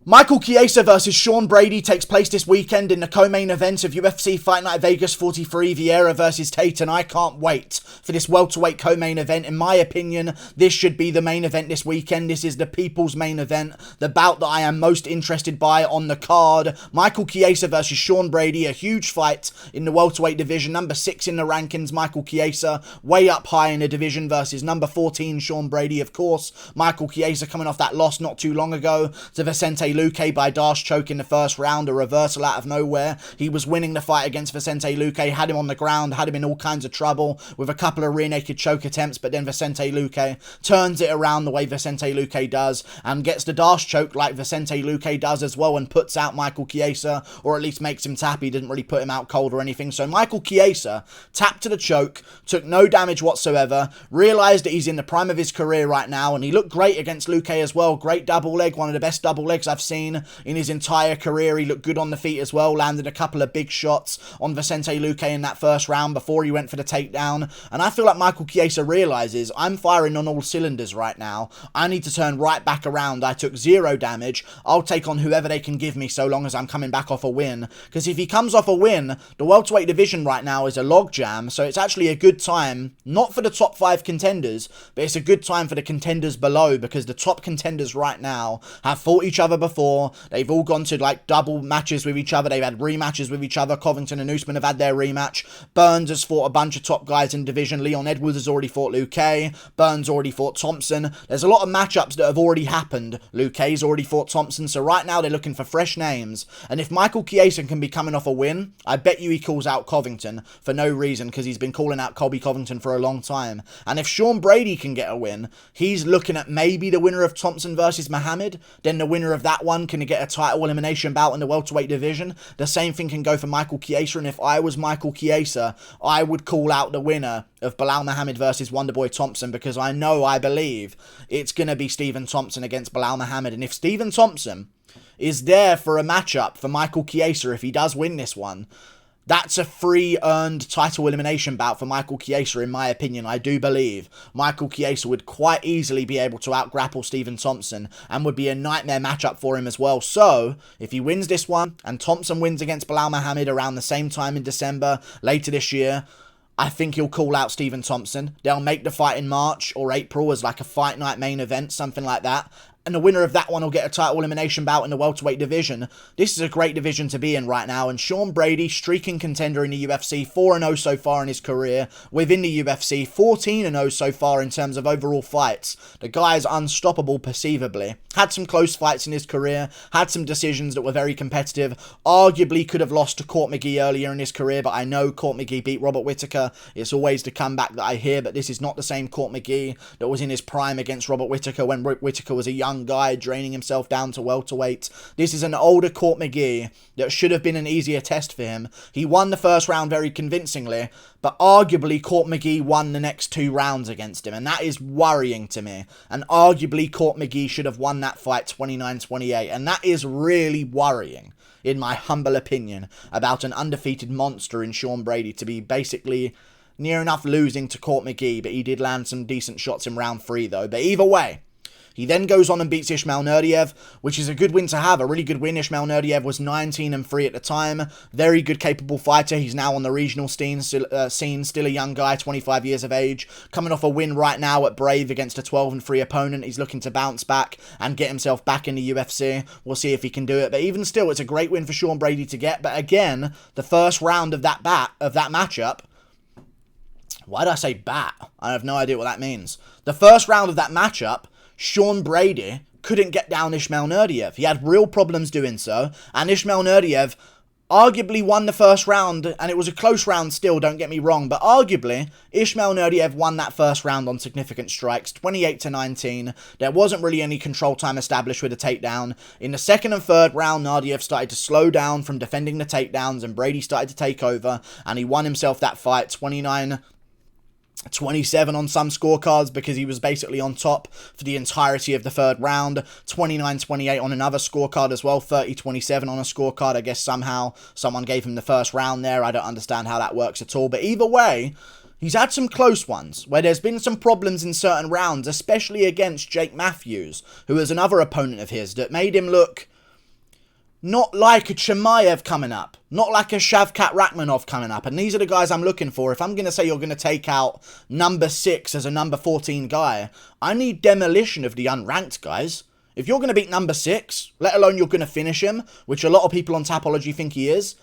Michael Chiesa versus Sean Brady takes place this weekend in the co-main event of UFC Fight Night Vegas 43, Vieira versus Tate, and I can't wait for this welterweight co-main event. In my opinion, this should be the main event this weekend. This is the people's main event, the bout that I am most interested by on the card. Michael Chiesa versus Sean Brady, a huge fight in the welterweight division, number 6 in the rankings. Michael Chiesa way up high in the division versus number 14 Sean Brady, of course. Michael Chiesa coming off that loss not too long ago to Vicente Luque by Darce choke in the first round, a reversal out of nowhere. He was winning the fight against Vicente Luque, had him on the ground, had him in all kinds of trouble with a couple of rear naked choke attempts, but then Vicente Luque turns it around the way Vicente Luque does and gets the Darce choke like Vicente Luque does as well and puts out Michael Chiesa, or at least makes him tap. He didn't really put him out cold or anything. So Michael Chiesa tapped to the choke, took no damage whatsoever, realised that he's in the prime of his career right now, and he looked great against Luque as well. Great double leg, one of the best double legs I've seen in his entire career. He looked good on the feet as well, landed a couple of big shots on Vicente Luque in that first round before he went for the takedown, and I feel like Michael Chiesa realises, I'm firing on all cylinders right now, I need to turn right back around. I took 0 damage, I'll take on whoever they can give me so long as I'm coming back off a win, because if he comes off a win, the welterweight division right now is a logjam, so it's actually a good time, not for the top 5 contenders, but it's a good time for the contenders below, because the top contenders right now have fought each other before. They've all gone to like double matches with each other. They've had rematches with each other. Covington and Usman have had their rematch. Burns has fought a bunch of top guys in the division. Leon Edwards has already fought Luque. Burns already fought Thompson. There's a lot of matchups that have already happened. Luque's already fought Thompson. So right now they're looking for fresh names. And if Michael Chiesa can be coming off a win, I bet you he calls out Covington for no reason, because he's been calling out Colby Covington for a long time. And if Sean Brady can get a win, he's looking at maybe the winner of Thompson versus Muhammad. Then the winner of that one can get a title elimination bout in the welterweight division. The same thing can go for Michael Chiesa, and if I was Michael Chiesa, I would call out the winner of Belal Muhammad versus Wonderboy Thompson, because I believe it's going to be Stephen Thompson against Belal Muhammad, and if Stephen Thompson is there for a matchup for Michael Chiesa, if he does win this one, that's a free earned title elimination bout for Michael Chiesa, in my opinion. I do believe Michael Chiesa would quite easily be able to out-grapple Stephen Thompson and would be a nightmare matchup for him as well. So, if he wins this one and Thompson wins against Belal Muhammad around the same time in December, later this year, I think he'll call out Stephen Thompson. They'll make the fight in March or April as like a fight night main event, something like that. And the winner of that one will get a title elimination bout in the welterweight division. This is a great division to be in right now, and Sean Brady, streaking contender in the UFC, 4-0 so far in his career within the UFC, 14-0 so far in terms of overall fights. The guy is unstoppable perceivably. Had some close fights in his career, had some decisions that were very competitive, arguably could have lost to Court McGee earlier in his career, but I know Court McGee beat Robert Whittaker. It's always the comeback that I hear, but this is not the same Court McGee that was in his prime against Robert Whittaker when Whittaker was a young guy draining himself down to welterweight. This is an older Court McGee that should have been an easier test for him. He won the first round very convincingly, but arguably Court McGee won the next 2 rounds against him, and that is worrying to me. And arguably Court McGee should have won that fight 29-28, and that is really worrying, in my humble opinion, about an undefeated monster in Sean Brady to be basically near enough losing to Court McGee, but he did land some decent shots in round 3 though. But either way, he then goes on and beats Ismail Nurdiev, which is a good win to have, a really good win. Ismail Nurdiev was 19-3 at the time. Very good, capable fighter. He's now on the regional scene, still a young guy, 25 years of age. Coming off a win right now at Brave against a 12-3 opponent. He's looking to bounce back and get himself back in the UFC. We'll see if he can do it. But even still, it's a great win for Sean Brady to get. But again, the first round of that matchup... Why did I say bat? I have no idea what that means. The first round of that matchup, Sean Brady couldn't get down Ismail Nurdiev. He had real problems doing so, and Ismail Nurdiev arguably won the first round, and it was a close round still, don't get me wrong, but arguably, Ismail Nurdiev won that first round on significant strikes, 28-19. There wasn't really any control time established with a takedown. In the second and third round, Nurdiev started to slow down from defending the takedowns, and Brady started to take over, and he won himself that fight, 29-27 on some scorecards, because he was basically on top for the entirety of the third round. 29-28 on another scorecard as well. 30-27 on a scorecard. I guess somehow someone gave him the first round there. I don't understand how that works at all. But either way, he's had some close ones where there's been some problems in certain rounds, especially against Jake Matthews, who is another opponent of his that made him look Not like a Chimaev coming up. Not like a Shavkat Rakhmonov coming up. And these are the guys I'm looking for. If I'm going to say you're going to take out number 6 as a number 14 guy, I need demolition of the unranked guys. If you're going to beat number 6, let alone you're going to finish him, which a lot of people on Tapology think he is,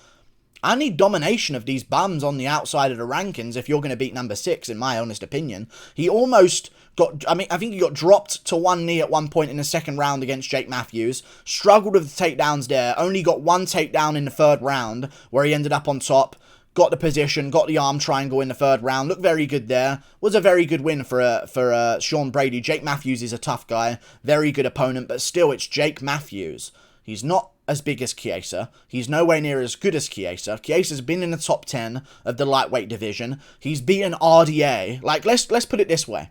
I need domination of these bums on the outside of the rankings if you're going to beat number 6, in my honest opinion. He almost got, I think he got dropped to one knee at one point in the second round against Jake Matthews. Struggled with the takedowns there. Only got one takedown in the third round where he ended up on top. Got the position, got the arm triangle in the third round. Looked very good there. Was a very good win for Sean Brady. Jake Matthews is a tough guy. Very good opponent, but still, it's Jake Matthews. He's not as big as Chiesa. He's nowhere near as good as Chiesa. Chiesa's been in the top 10 of the lightweight division. He's beaten RDA. Like, let's put it this way.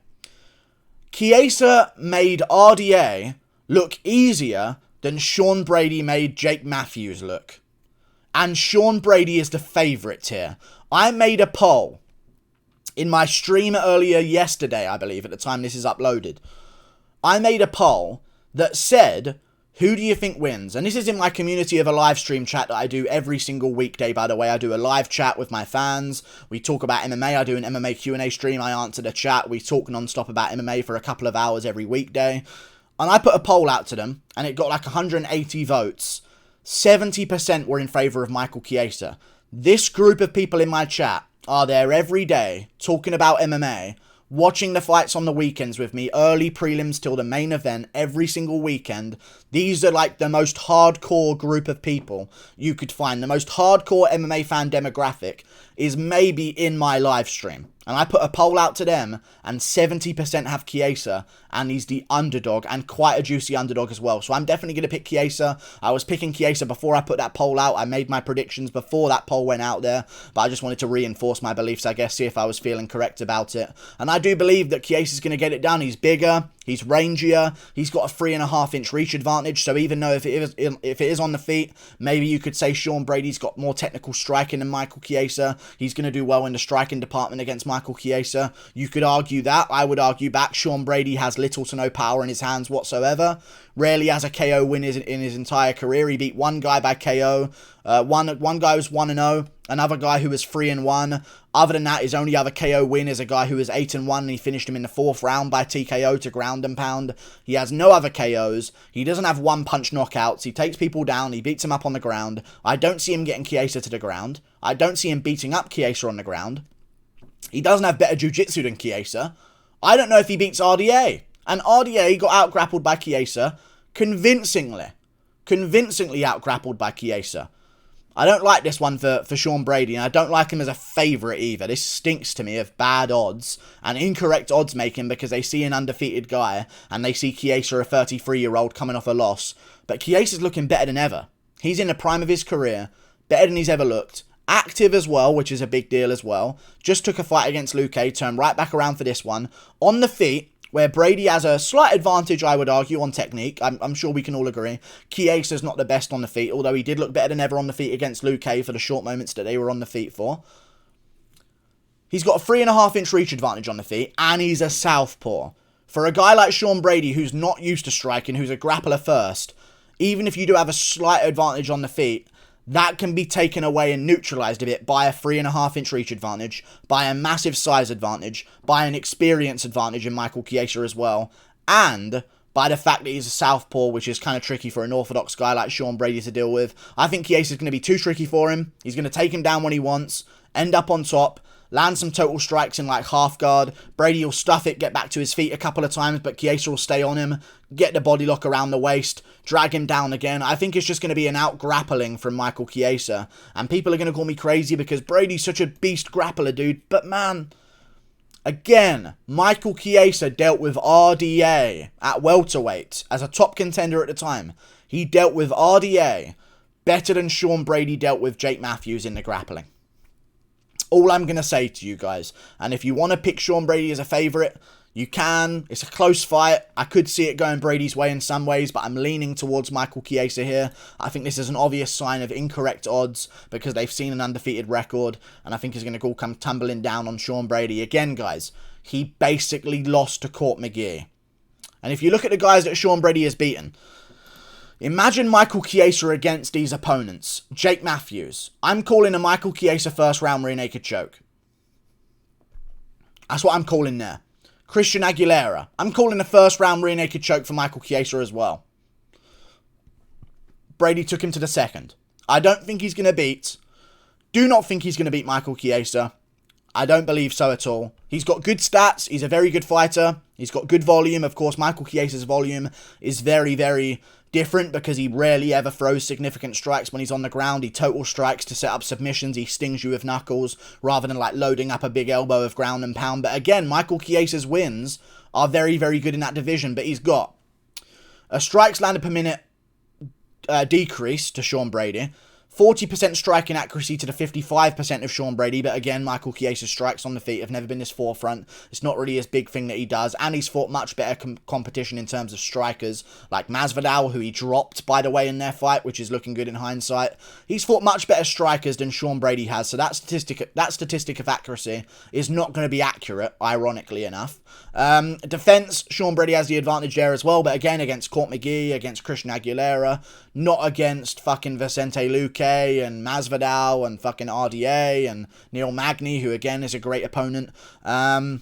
Chiesa made RDA look easier than Sean Brady made Jake Matthews look. And Sean Brady is the favourite here. I made a poll in my stream earlier yesterday, I believe, at the time this is uploaded. I made a poll that said, who do you think wins? And this is in my community of a live stream chat that I do every single weekday, by the way. I do a live chat with my fans. We talk about MMA. I do an MMA Q&A stream. I answer the chat. We talk non-stop about MMA for a couple of hours every weekday. And I put a poll out to them, and it got like 180 votes. 70% were in favour of Michael Chiesa. This group of people in my chat are there every day talking about MMA, watching the fights on the weekends with me, early prelims till the main event every single weekend. These are like the most hardcore group of people you could find. The most hardcore MMA fan demographic is maybe in my live stream. And I put a poll out to them, and 70% have Chiesa, and he's the underdog, and quite a juicy underdog as well. So I'm definitely going to pick Chiesa. I was picking Chiesa before I put that poll out. I made my predictions before that poll went out there, but I just wanted to reinforce my beliefs, I guess, see if I was feeling correct about it. And I do believe that Chiesa's going to get it done. He's bigger, he's rangier, he's got a 3.5-inch reach advantage, so even though if it is on the feet, maybe you could say Sean Brady's got more technical striking than Michael Chiesa. He's going to do well in the striking department against Michael Chiesa. You could argue that. I would argue back. Sean Brady has little to no power in his hands whatsoever. Rarely has a KO win in his entire career. He beat one guy by KO. One guy was 1-0. Another guy who was 3-1. Other than that, his only other KO win is a guy who was 8-1, and he finished him in the 4th round by TKO to ground and pound. He has no other KOs. He doesn't have one-punch knockouts. He takes people down. He beats them up on the ground. I don't see him getting Chiesa to the ground. I don't see him beating up Chiesa on the ground. He doesn't have better jiu-jitsu than Chiesa. I don't know if he beats RDA. And RDA got out-grappled by Chiesa convincingly. Convincingly out-grappled by Chiesa. I don't like this one for Sean Brady, and I don't like him as a favourite either. This stinks to me of bad odds and incorrect odds making because they see an undefeated guy and they see Chiesa, a 33-year-old, coming off a loss. But Chiesa's looking better than ever. He's in the prime of his career, better than he's ever looked. Active as well, which is a big deal as well. Just took a fight against Luque, turned right back around for this one. On the feet, where Brady has a slight advantage, I would argue, on technique. I'm sure we can all agree. Chiesa's not the best on the feet, although he did look better than ever on the feet against Luque for the short moments that they were on the feet for. He's got a 3.5-inch reach advantage on the feet, and he's a southpaw. For a guy like Sean Brady, who's not used to striking, who's a grappler first, even if you do have a slight advantage on the feet, that can be taken away and neutralised a bit by a 3.5-inch reach advantage, by a massive size advantage, by an experience advantage in Michael Chiesa as well, and by the fact that he's a southpaw, which is kind of tricky for an orthodox guy like Sean Brady to deal with. I think Chiesa's going to be too tricky for him. He's going to take him down when he wants, end up on top, land some total strikes in like half guard. Brady will stuff it, get back to his feet a couple of times, but Chiesa will stay on him, get the body lock around the waist, drag him down again. I think it's just going to be an out-grappling from Michael Chiesa. And people are going to call me crazy because Brady's such a beast grappler, dude. But man, again, Michael Chiesa dealt with RDA at welterweight as a top contender at the time. He dealt with RDA better than Sean Brady dealt with Jake Matthews in the grappling. All I'm going to say to you guys. And if you want to pick Sean Brady as a favourite, you can. It's a close fight. I could see it going Brady's way in some ways, but I'm leaning towards Michael Chiesa here. I think this is an obvious sign of incorrect odds because they've seen an undefeated record, and I think he's going to all come tumbling down on Sean Brady. Again, guys, he basically lost to Court McGee. And if you look at the guys that Sean Brady has beaten, Imagine Michael Chiesa against these opponents. Jake Matthews. I'm calling a Michael Chiesa first round rear naked choke. That's what I'm calling there. Christian Aguilera. I'm calling a first round rear naked choke for Michael Chiesa as well. Brady took him to the second. I don't think he's going to beat. Do not think he's going to beat Michael Chiesa. I don't believe so at all. He's got good stats. He's a very good fighter. He's got good volume. Of course, Michael Chiesa's volume is very, very different because he rarely ever throws significant strikes when he's on the ground. He total strikes to set up submissions. He stings you with knuckles rather than like loading up a big elbow of ground and pound. But again, Michael Chiesa's wins are very, very good in that division. But he's got a strikes landed per minute decrease to Sean Brady. 40% striking accuracy to the 55% of Sean Brady, but again, Michael Chiesa's strikes on the feet have never been his forefront. It's not really his big thing that he does, and he's fought much better competition in terms of strikers, like Masvidal, who he dropped, by the way, in their fight, which is looking good in hindsight. He's fought much better strikers than Sean Brady has, so that statistic of accuracy is not going to be accurate, ironically enough. Defense, Sean Brady has the advantage there as well, but again, against Court McGee, against Christian Aguilera, not against fucking Vicente Luque and Masvidal and fucking RDA and Neil Magny, who again is a great opponent. I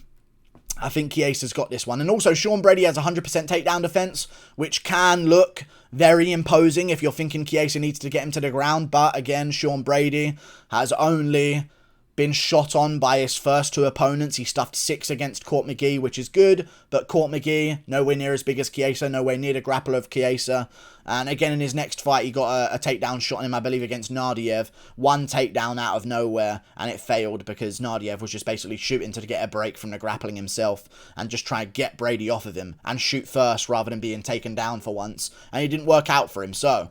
think Chiesa's got this one. And also, Sean Brady has 100% takedown defense, which can look very imposing if you're thinking Chiesa needs to get him to the ground. But again, Sean Brady has only been shot on by his first two opponents. He stuffed 6 against Court McGee, which is good, but Court McGee, nowhere near as big as Chiesa, nowhere near the grappler of Chiesa. And again, in his next fight, he got a takedown shot on him, I believe, against Nadev. One takedown out of nowhere, and it failed because Nadev was just basically shooting to get a break from the grappling himself and just try to get Brady off of him and shoot first rather than being taken down for once. And it didn't work out for him. So,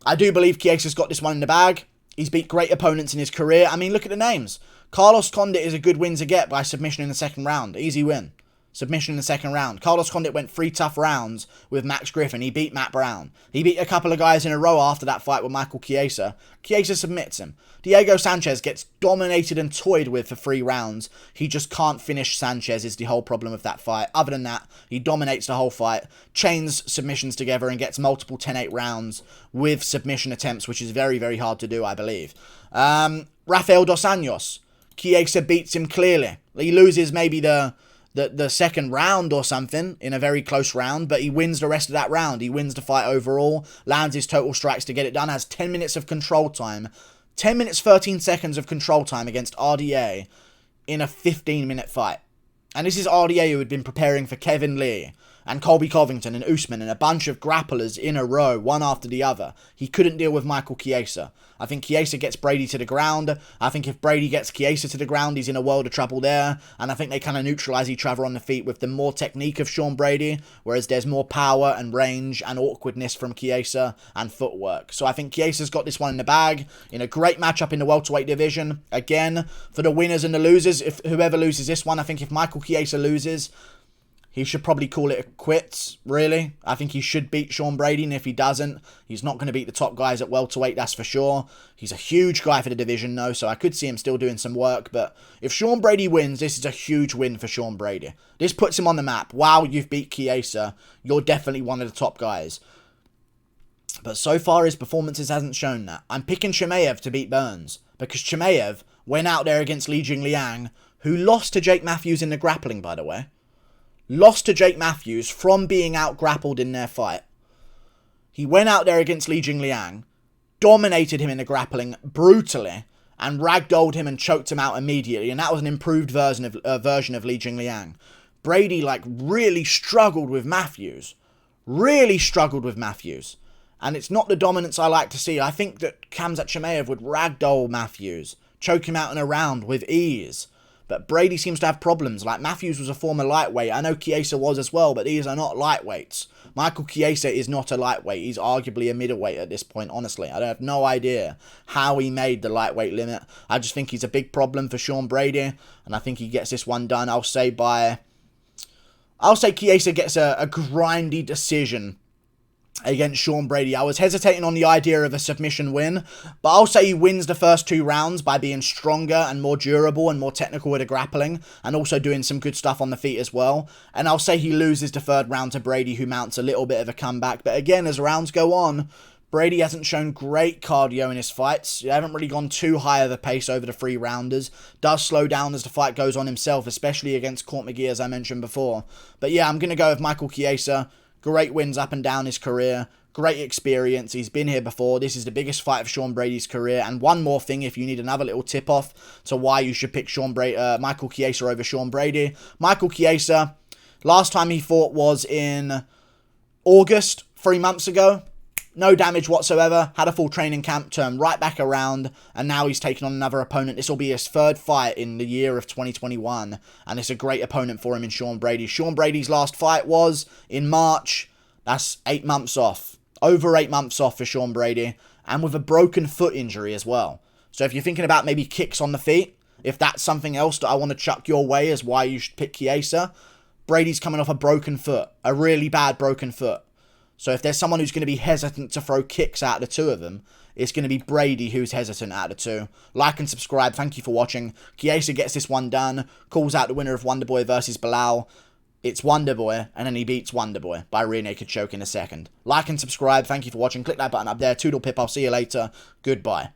I do believe Chiesa's got this one in the bag. He's beat great opponents in his career. I mean, look at the names. Carlos Condit is a good win to get by submission in the second round. Easy win. Submission in the second round. Carlos Condit went 3 tough rounds with Max Griffin. He beat Matt Brown. He beat a couple of guys in a row after that fight with Michael Chiesa. Chiesa submits him. Diego Sanchez gets dominated and toyed with for 3 rounds. He just can't finish Sanchez is the whole problem of that fight. Other than that, he dominates the whole fight, chains submissions together and gets multiple 10-8 rounds with submission attempts, which is very, very hard to do, I believe. Rafael Dos Anjos. Chiesa beats him clearly. He loses maybe the second round or something in a very close round, but he wins the rest of that round. He wins the fight overall, lands his total strikes to get it done, has 10 minutes of control time. 10 minutes, 13 seconds of control time against RDA in a 15-minute fight. And this is RDA who had been preparing for Kevin Lee and Colby Covington and Usman and a bunch of grapplers in a row, one after the other. He couldn't deal with Michael Chiesa. I think Chiesa gets Brady to the ground. I think if Brady gets Chiesa to the ground, he's in a world of trouble there. And I think they kind of neutralize each other on the feet with the more technique of Sean Brady, whereas there's more power and range and awkwardness from Chiesa and footwork. So I think Chiesa's got this one in the bag in a great matchup in the welterweight division. Again, for the winners and the losers, if whoever loses this one, I think if Michael Chiesa loses, he should probably call it a quits, really. I think he should beat Sean Brady, and if he doesn't, he's not going to beat the top guys at welterweight, that's for sure. He's a huge guy for the division, though, so I could see him still doing some work, but if Sean Brady wins, this is a huge win for Sean Brady. This puts him on the map. Wow, you've beat Chiesa. You're definitely one of the top guys. But so far, his performances hasn't shown that. I'm picking Chimaev to beat Burns, because Chimaev went out there against Li Jingliang, who lost to Jake Matthews in the grappling, by the way. Lost to Jake Matthews from being out-grappled in their fight. He went out there against Li Jingliang, dominated him in the grappling brutally, and ragdolled him and choked him out immediately, and that was an improved version of Li Jingliang. Brady, really struggled with Matthews. Really struggled with Matthews. And it's not the dominance I like to see. I think that Khamzat Chimaev would ragdoll Matthews, choke him out in a round with ease. But Brady seems to have problems. Like, Matthews was a former lightweight. I know Chiesa was as well, but these are not lightweights. Michael Chiesa is not a lightweight. He's arguably a middleweight at this point, honestly. I have no idea how he made the lightweight limit. I just think he's a big problem for Sean Brady, and I think he gets this one done. I'll say Chiesa gets a grindy decision against Sean Brady. I was hesitating on the idea of a submission win, but I'll say he wins the first 2 rounds by being stronger and more durable and more technical with the grappling, and also doing some good stuff on the feet as well. And I'll say he loses the 3rd round to Brady, who mounts a little bit of a comeback. But again, as rounds go on, Brady hasn't shown great cardio in his fights. He haven't really gone too high of a pace over the 3-rounders. Does slow down as the fight goes on himself, especially against Court McGee, as I mentioned before. But yeah, I'm going to go with Michael Chiesa. Great wins up and down his career. Great experience. He's been here before. This is the biggest fight of Sean Brady's career. And one more thing, if you need another little tip-off to why you should pick Michael Chiesa over Sean Brady. Michael Chiesa, last time he fought was in August, 3 months ago. No damage whatsoever. Had a full training camp, turned right back around, and now he's taking on another opponent. This will be his 3rd fight in the year of 2021, and it's a great opponent for him in Sean Brady. Sean Brady's last fight was in March. That's 8 months off. Over 8 months off for Sean Brady, and with a broken foot injury as well. So if you're thinking about maybe kicks on the feet, if that's something else that I want to chuck your way as why you should pick Chiesa, Brady's coming off a broken foot. A really bad broken foot. So if there's someone who's going to be hesitant to throw kicks out of the 2 of them, it's going to be Brady who's hesitant out of the 2. Like and subscribe. Thank you for watching. Chiesa gets this one done. Calls out the winner of Wonderboy versus Bilal. It's Wonderboy, and then he beats Wonderboy by rear naked choke in a second. Like and subscribe. Thank you for watching. Click that button up there. Toodle pip. I'll see you later. Goodbye.